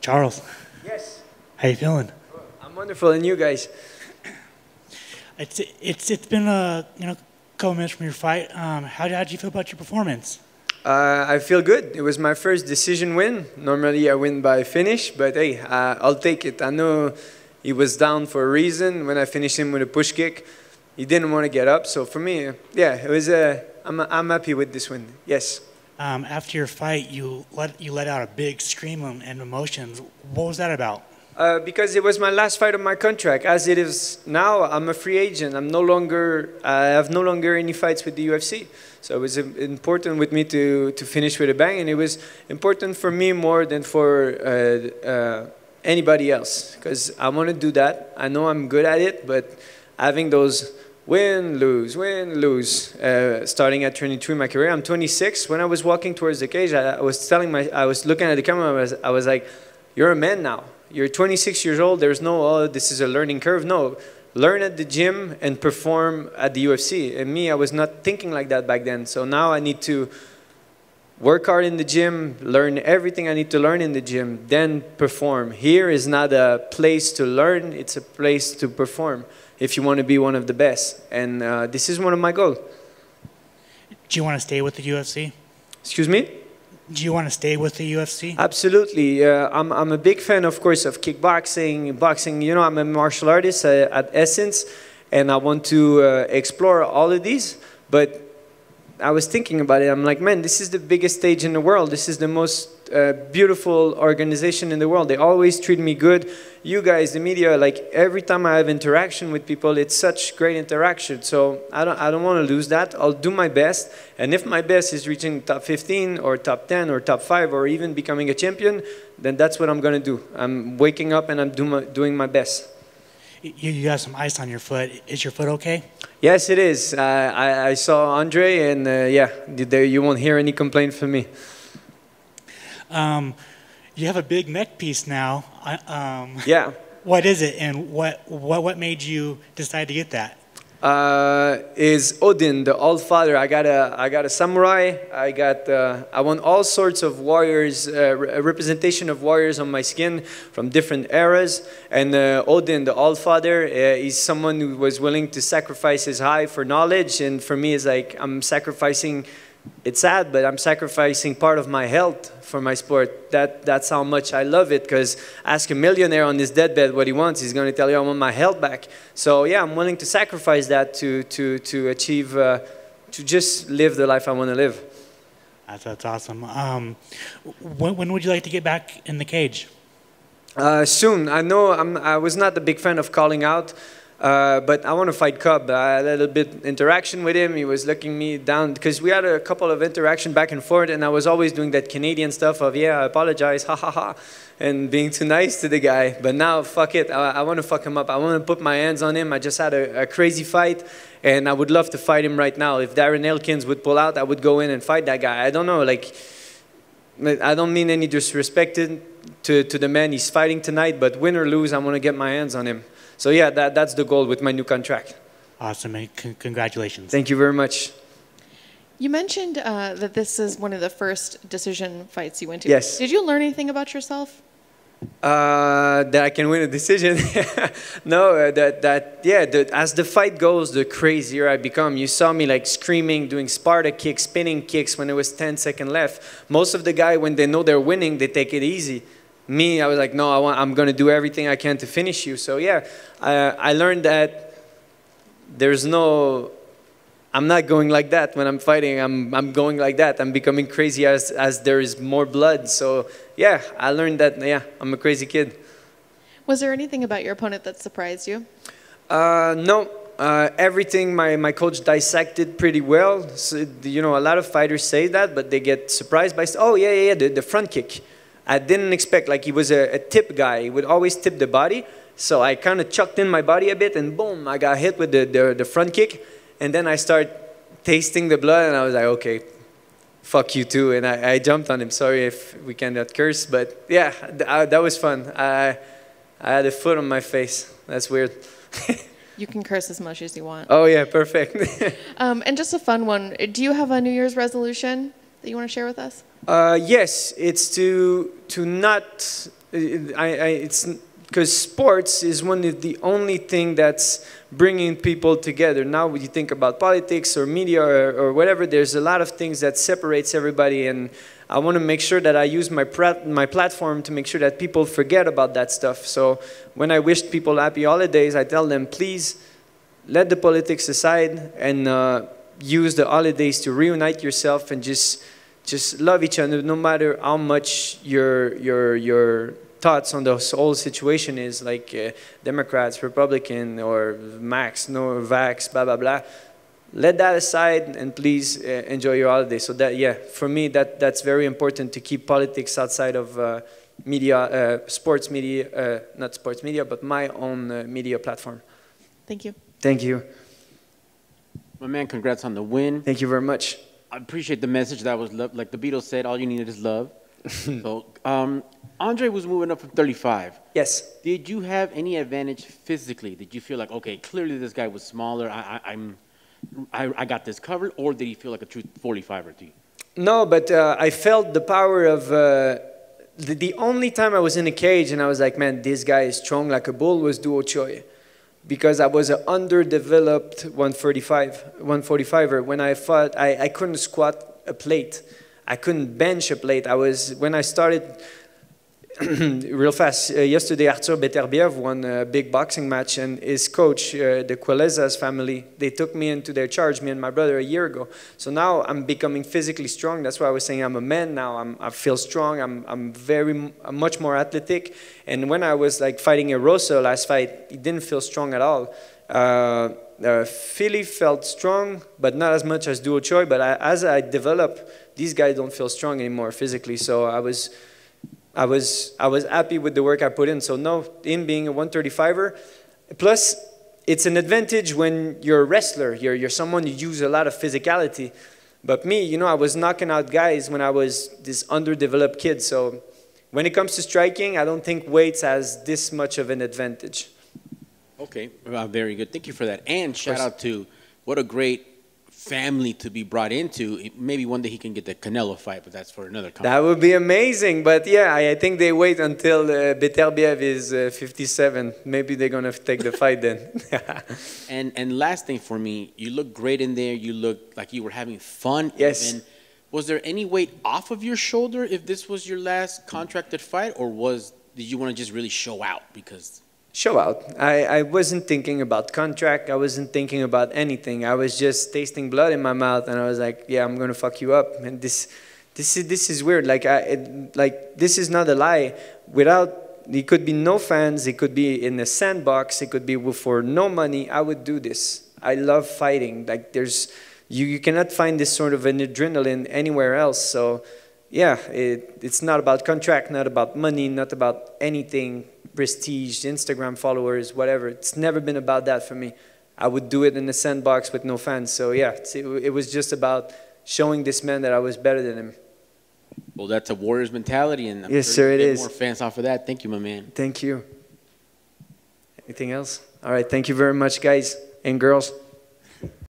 Charles, Yes. how you feeling? I'm wonderful, and you guys? It's been a couple minutes from your fight. How'd you feel about your performance? I feel good. It was my first decision win. Normally I win by finish, but hey, I'll take it. I know he was down for a reason. When I finished him with a push kick, he didn't want to get up. So for me, yeah, it was. I'm happy with this win. Yes. After your fight, you let out a big scream and emotions. What was that about? Because it was my last fight of my contract. As it is now, I'm a free agent. I have no longer any fights with the UFC. So it was important with me to finish with a bang, and it was important for me more than for anybody else, because I want to do that. I know I'm good at it, but having those win, lose, starting at 22 in my career. I'm 26. When I was walking towards the cage, I was looking at the camera. I was like, "You're a man now. You're 26 years old. There's no, oh, this is a learning curve." No, learn at the gym and perform at the UFC. And me, I was not thinking like that back then. So now I need to work hard in the gym, learn everything I need to learn in the gym, then perform. Here is not a place to learn. It's a place to perform if you want to be one of the best. And this is one of my goals. Do you want to stay with the UFC? Excuse me? Do you want to stay with the UFC? Absolutely. I'm a big fan, of course, of kickboxing, boxing. You know, I'm a martial artist at essence, and I want to explore all of these. But I was thinking about it. I'm like, man, this is the biggest stage in the world. This is the most beautiful organization in the world. They always treat me good. You guys, the media, like every time I have interaction with people, it's such great interaction. So I don't want to lose that. I'll do my best. And if my best is reaching top 15 or top 10 or top 5 or even becoming a champion, then that's what I'm going to do. I'm waking up and I'm doing my best. You got some ice on your foot. Is your foot okay? Yes, it is. I saw Andre, and yeah, you won't hear any complaint from me. You have a big neck piece now. Yeah. What is it, and what made you decide to get that? Is Odin, the All Father. I got a samurai. I want all sorts of warriors, a representation of warriors on my skin from different eras. And Odin, the All Father, is someone who was willing to sacrifice his eye for knowledge. And for me, it's like I'm sacrificing. It's sad, but I'm sacrificing part of my health for my sport. That's how much I love it, because ask a millionaire on his deathbed what he wants, he's going to tell you, I want my health back. So yeah, I'm willing to sacrifice that to achieve, to just live the life I want to live. That's awesome. When would you like to get back in the cage? Soon. I know I was not a big fan of calling out. But I want to fight Cub. I had a little bit interaction with him. He was looking me down because we had a couple of interaction back and forth, and I was always doing that Canadian stuff of, yeah, I apologize, ha ha ha, and being too nice to the guy. But now, fuck it, I want to fuck him up. I want to put my hands on him. I just had a crazy fight, and I would love to fight him right now. If Darren Elkins would pull out, I would go in and fight that guy. I don't know, like, I don't mean any disrespect to the man he's fighting tonight, but win or lose, I want to get my hands on him. So yeah, that's the goal with my new contract. Awesome, and congratulations. Thank you very much. You mentioned that this is one of the first decision fights you went to. Yes. Did you learn anything about yourself? That I can win a decision. No, as the fight goes, the crazier I become. You saw me like screaming, doing Sparta kicks, spinning kicks when there was 10 seconds left. Most of the guys, when they know they're winning, they take it easy. Me, I was like, no, I'm going to do everything I can to finish you. So yeah, I learned that I'm not going like that when I'm fighting. I'm going like that. I'm becoming crazy as there is more blood. So yeah, I learned that, yeah, I'm a crazy kid. Was there anything about your opponent that surprised you? No. Everything my coach dissected pretty well. So, you know, a lot of fighters say that, but they get surprised by, oh yeah, the front kick. I didn't expect, like he was a tip guy. He would always tip the body. So I kind of chucked in my body a bit, and boom, I got hit with the front kick. And then I start tasting the blood, and I was like, okay, fuck you too. And I jumped on him. Sorry if we cannot curse, but yeah, that was fun. I had a foot on my face. That's weird. You can curse as much as you want. Oh yeah, perfect. And just a fun one. Do you have a New Year's resolution that you want to share with us? Yes, it's to not It's because sports is one of the only thing that's bringing people together. Now, when you think about politics or media or whatever, there's a lot of things that separates everybody, and I want to make sure that I use my platform to make sure that people forget about that stuff. So when I wish people happy holidays, I tell them, please let the politics aside and use the holidays to reunite yourself and just love each other, no matter how much your thoughts on the whole situation is, like Democrats, Republican, or Max, no Vax, blah blah blah. Let that aside and please enjoy your holiday. So that, yeah, for me that's very important, to keep politics outside of media, sports media, not sports media, but my own media platform. Thank you. Thank you. My man, congrats on the win. Thank you very much. I appreciate the message. That was love. Like the Beatles said, all you needed is love. So, Andre was moving up from 35. Yes. Did you have any advantage physically? Did you feel like, okay, clearly this guy was smaller, I got this covered, or did he feel like a true 45er to you? No, but I felt the power of the only time I was in a cage and I was like, man, this guy is strong like a bull, was Duo Choi. Because I was an underdeveloped 145er. When I fought, I couldn't squat a plate. I couldn't bench a plate. When I started, real fast, yesterday Arthur Beterbiev won a big boxing match, and his coach, the Cuelezas family, they took me into their charge, me and my brother, a year ago. So now I'm becoming physically strong. That's why I was saying I'm a man now. I feel strong. I'm much more athletic. And when I was like fighting Erosa last fight, he didn't feel strong at all. Philly felt strong, but not as much as Duo Choi. But as I develop, these guys don't feel strong anymore physically. So I was happy with the work I put in. So no, him being a 135er, plus it's an advantage when you're a wrestler. You're someone who uses a lot of physicality. But me, you know, I was knocking out guys when I was this underdeveloped kid. So when it comes to striking, I don't think weights has this much of an advantage. Okay, very good. Thank you for that. And shout out to what a great family to be brought into. Maybe one day he can get the Canelo fight, but that's for another conversation. That would be amazing. But yeah, I think they wait until Beterbiev is 57. Maybe they're going to take the fight then. And last thing for me, you look great in there. You look like you were having fun. Yes. Even. Was there any weight off of your shoulder if this was your last contracted fight, or did you want to just really show out? Because show out. I wasn't thinking about contract. I wasn't thinking about anything. I was just tasting blood in my mouth, and I was like, yeah, I'm gonna fuck you up. And this is weird. Like this is not a lie. It could be no fans. It could be in a sandbox. It could be for no money. I would do this. I love fighting. Like you cannot find this sort of an adrenaline anywhere else. So yeah, it's not about contract, not about money, not about anything, prestige, Instagram followers, whatever. It's never been about that for me. I would do it in a sandbox with no fans. So yeah, it was just about showing this man that I was better than him. Well, that's a warrior's mentality, and I'm yes, sure sir, you it get is. More fans off of that. Thank you, my man. Thank you. Anything else? All right, thank you very much, guys and girls.